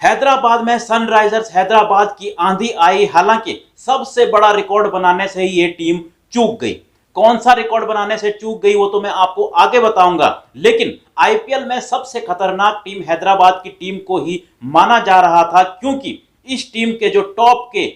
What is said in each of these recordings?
हैदराबाद में सनराइजर्स हैदराबाद की आंधी आई। हालांकि सबसे बड़ा रिकॉर्ड बनाने से ही ये टीम चूक गई। कौन सा रिकॉर्ड बनाने से चूक गई वो तो मैं आपको आगे बताऊंगा, लेकिन आईपीएल में सबसे खतरनाक टीम हैदराबाद की टीम को ही माना जा रहा था, क्योंकि इस टीम के जो टॉप के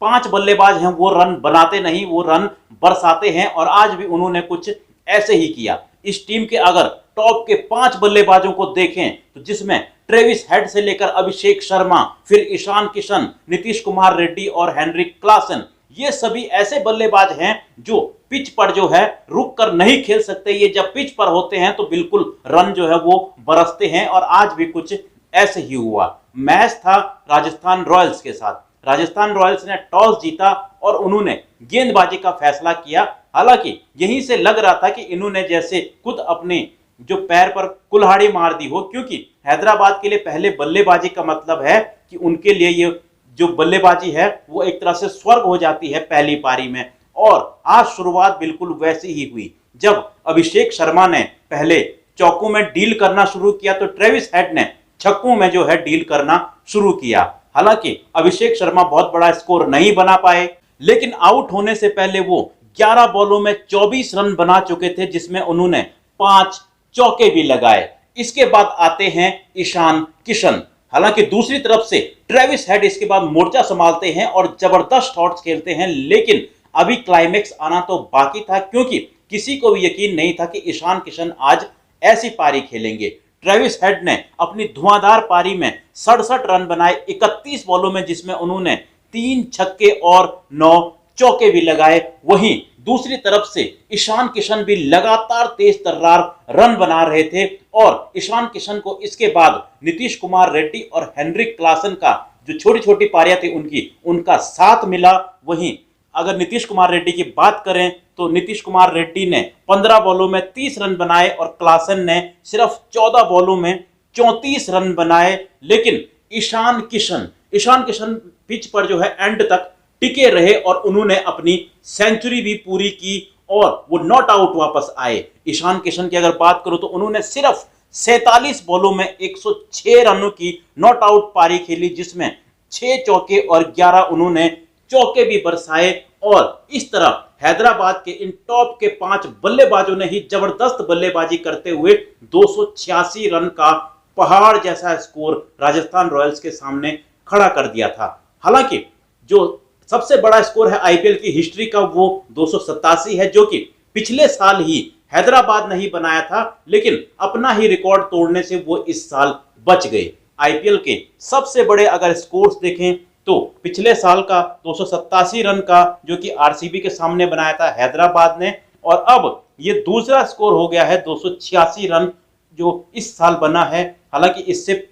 5 बल्लेबाज हैं वो रन बनाते नहीं, वो रन बरसाते हैं। और आज भी उन्होंने कुछ ऐसे ही किया। इस टीम के अगर टॉप के 5 बल्लेबाजों को देखें तो जिसमें ट्रेविस हेड से लेकर अभिषेक शर्मा, फिर ईशान किशन, नीतीश कुमार रेड्डी और हेनरिक क्लासन, ये सभी ऐसे बल्लेबाज हैं जो पिच पर जो है रुक कर नहीं खेल सकते। ये जब पिच पर होते हैं तो बिल्कुल रन जो है वो बरसते हैं। और आज भी कुछ ऐसे ही हुआ। मैच था राजस्थान रॉयल्स के साथ। राजस्थान रॉयल्स ने टॉस जीता और उन्होंने गेंदबाजी का फैसला किया। हालांकि यहीं से लग रहा था कि इन्होंने जैसे खुद अपने जो पैर पर कुल्हाड़ी मार दी हो, क्योंकि हैदराबाद के लिए पहले बल्लेबाजी का मतलब है कि उनके लिए ये जो बल्लेबाजी है वो एक तरह से स्वर्ग हो जाती है पहली पारी में। और आज शुरुआत बिल्कुल वैसी ही हुई। जब अभिषेक शर्मा ने पहले चौकों में डील करना शुरू किया तो ट्रेविस हेड ने छक्कों में जो है डील करना शुरू किया। हालांकि अभिषेक शर्मा बहुत बड़ा स्कोर नहीं बना पाए, लेकिन आउट होने से पहले वो 11 बॉलों में 24 रन बना चुके थे, जिसमें उन्होंने 5 चौके भी लगाए। इसके बाद आते हैं ईशान किशन। हालांकि दूसरी तरफ से ट्रेविस हेड इसके बाद मोर्चा संभालते हैं और जबरदस्त शॉट्स खेलते हैं, लेकिन अभी क्लाइमेक्स आना तो बाकी था, क्योंकि किसी को भी यकीन नहीं था कि ईशान किशन आज ऐसी पारी खेलेंगे। ट्रेविस हेड ने अपनी धुआंधार पारी में 67 रन बनाए 31 बॉलों में, जिसमें उन्होंने 3 छक्के और 9 चौके भी लगाए। वहीं दूसरी तरफ से ईशान किशन भी लगातार तेज तर्रार रन बना रहे थे और ईशान किशन को इसके बाद नीतीश कुमार रेड्डी और हेनरिक क्लासन का जो छोटी छोटी पारियां थी उनका साथ मिला। वहीं अगर नीतीश कुमार रेड्डी की बात करें तो नीतीश कुमार रेड्डी ने 15 बॉलों में 30 रन बनाए और क्लासन ने सिर्फ 14 बॉलों में 34 रन बनाए। लेकिन ईशान किशन पिच पर जो है एंड तक टिके रहे और उन्होंने अपनी सेंचुरी भी पूरी की और वो नॉट आउट वापस आए। ईशान किशन की अगर बात करूं तो उन्होंने सिर्फ 47 बॉलों में 106 रनों की नॉट आउट पारी खेली, जिसमें 6 चौके और 11 उन्होंने चौके भी बरसाए। और इस तरह हैदराबाद के इन टॉप के 5 बल्लेबाजों ने ही जबरदस्त बल्लेबाजी करते हुए 286 रन का पहाड़ जैसा स्कोर राजस्थान रॉयल्स के सामने खड़ा कर दिया था। हालांकि जो सबसे बड़ा स्कोर है आईपीएल की हिस्ट्री का वो 287 है, जो कि पिछले साल ही हैदराबाद नहीं बनाया था, लेकिन अपना ही रिकॉर्ड तोड़ने से वो इस साल बच गए। आईपीएल के सबसे बड़े अगर स्कोर्स देखें तो पिछले साल का 287 रन का जो कि आरसीबी के सामने बनाया था हैदराबाद ने, और अब ये दूसरा स्कोर हो गया है 286 रन जो इस साल बना है। हालांकि इससे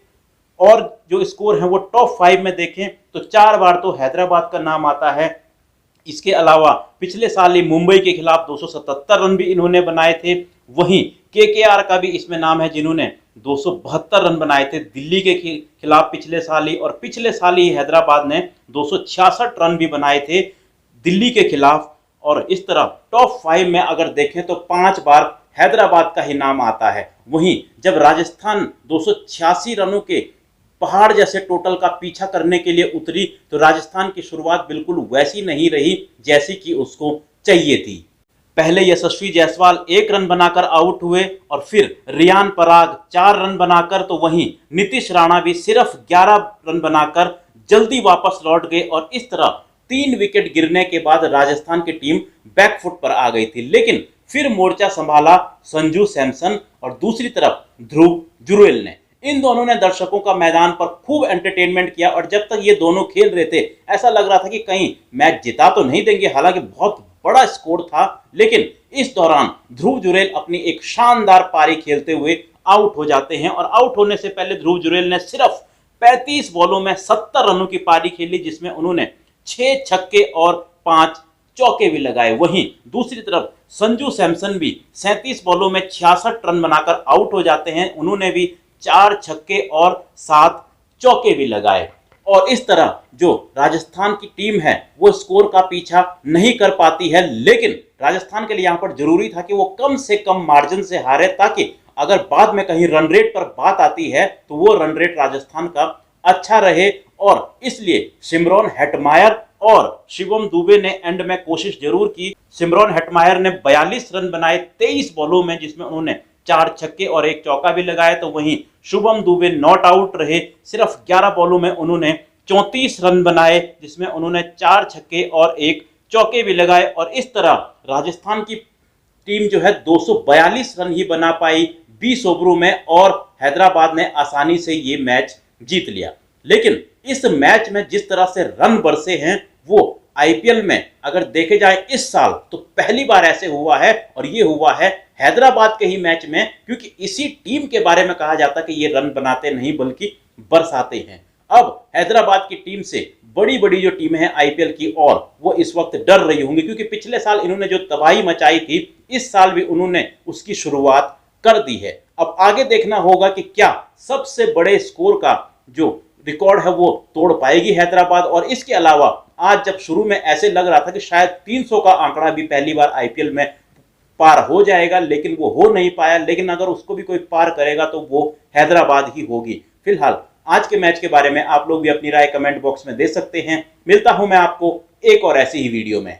और जो स्कोर है वो टॉप 5 में देखें तो 4 बार तो हैदराबाद का नाम आता है। इसके अलावा पिछले साल ही मुंबई के खिलाफ 277 रन भी इन्होंने बनाए थे। वहीं केकेआर का भी इसमें नाम है, जिन्होंने 272 रन बनाए थे दिल्ली के खिलाफ पिछले साल ही, और पिछले साल ही हैदराबाद ने 266 रन भी बनाए थे दिल्ली के खिलाफ। और इस तरह टॉप 5 में अगर देखें तो 5 बार हैदराबाद का ही नाम आता है। वहीं जब राजस्थान 286 रनों के पहाड़ जैसे टोटल का पीछा करने के लिए उतरी तो राजस्थान की शुरुआत बिल्कुल वैसी नहीं रही जैसी कि उसको चाहिए थी। पहले यशस्वी जायसवाल 1 रन बनाकर आउट हुए और फिर रियान पराग 4 रन बनाकर, तो वहीं नीतीश राणा भी सिर्फ 11 रन बनाकर जल्दी वापस लौट गए। और इस तरह 3 विकेट गिरने के बाद राजस्थान की टीम बैकफुट पर आ गई थी। लेकिन फिर मोर्चा संभाला संजू सैमसन और दूसरी तरफ ध्रुव जुरेल ने। इन दोनों ने दर्शकों का मैदान पर खूब एंटरटेनमेंट किया और जब तक ये दोनों खेल रहे थे ऐसा लग रहा था कि कहीं मैच जिता तो नहीं देंगे। हालांकि बहुत बड़ा स्कोर था, लेकिन इस दौरान ध्रुव जुरेल अपनी एक शानदार पारी खेलते हुए आउट हो जाते हैं। और आउट होने से पहले ध्रुव जुरेल ने सिर्फ 35 बॉलों में 70 रनों की पारी खेली, जिसमें उन्होंने 6 छक्के और 5 चौके भी लगाए। वहीं दूसरी तरफ संजू सैमसन भी 37 बॉलों में 66 रन बनाकर आउट हो जाते हैं। उन्होंने भी 4 छक्के और 7 चौके भी लगाए। और इस तरह जो राजस्थान की टीम है वो स्कोर का पीछा नहीं कर पाती है, लेकिन राजस्थान के लिए यहाँ पर जरूरी था कि वो कम से कम मार्जिन से हारे, ताकि अगर बाद में कहीं रन रेट पर बात आती है तो वो रन रेट राजस्थान का अच्छा रहे और इसलिए सिमरन हेटमायर और शिवम दुबे ने एंड में कोशिश जरूर की। सिमरन हेटमायर ने 42 रन बनाए 23 बॉलों में, जिसमें उन्होंने 4 छक्के और 1 चौका भी लगाया। तो वहीं शुभम दुबे नॉट आउट रहे, सिर्फ 11 बॉलों में उन्होंने 34 रन बनाए, जिसमें उन्होंने 4 छक्के और 1 चौके भी लगाए। और इस तरह राजस्थान की टीम जो है 242 रन ही बना पाई 20 ओवरों में और हैदराबाद ने आसानी से ये मैच जीत लिया। लेकिन इस मैच में जिस तरह से रन बरसे हैं वो आईपीएल में अगर देखे जाए इस साल तो पहली बार ऐसे हुआ है, और ये हुआ है हैदराबाद के ही मैच में, क्योंकि इसी टीम के बारे में कहा जाता है कि ये रन बनाते नहीं बल्कि बरसाते हैं। अब हैदराबाद की टीम से बड़ी बड़ी जो टीमें हैं आईपीएल की और वो इस वक्त डर रही होंगी, क्योंकि पिछले साल इन्होंने जो तबाही मचाई थी इस साल भी उन्होंने उसकी शुरुआत कर दी है। अब आगे देखना होगा कि क्या सबसे बड़े स्कोर का जो रिकॉर्ड है वो तोड़ पाएगी हैदराबाद। और इसके अलावा आज जब शुरू में ऐसे लग रहा था कि शायद 300 का आंकड़ा भी पहली बार आईपीएल में पार हो जाएगा, लेकिन वो हो नहीं पाया। लेकिन अगर उसको भी कोई पार करेगा तो वो हैदराबाद ही होगी। फिलहाल आज के मैच के बारे में आप लोग भी अपनी राय कमेंट बॉक्स में दे सकते हैं। मिलता हूं मैं आपको एक और ऐसी ही वीडियो में।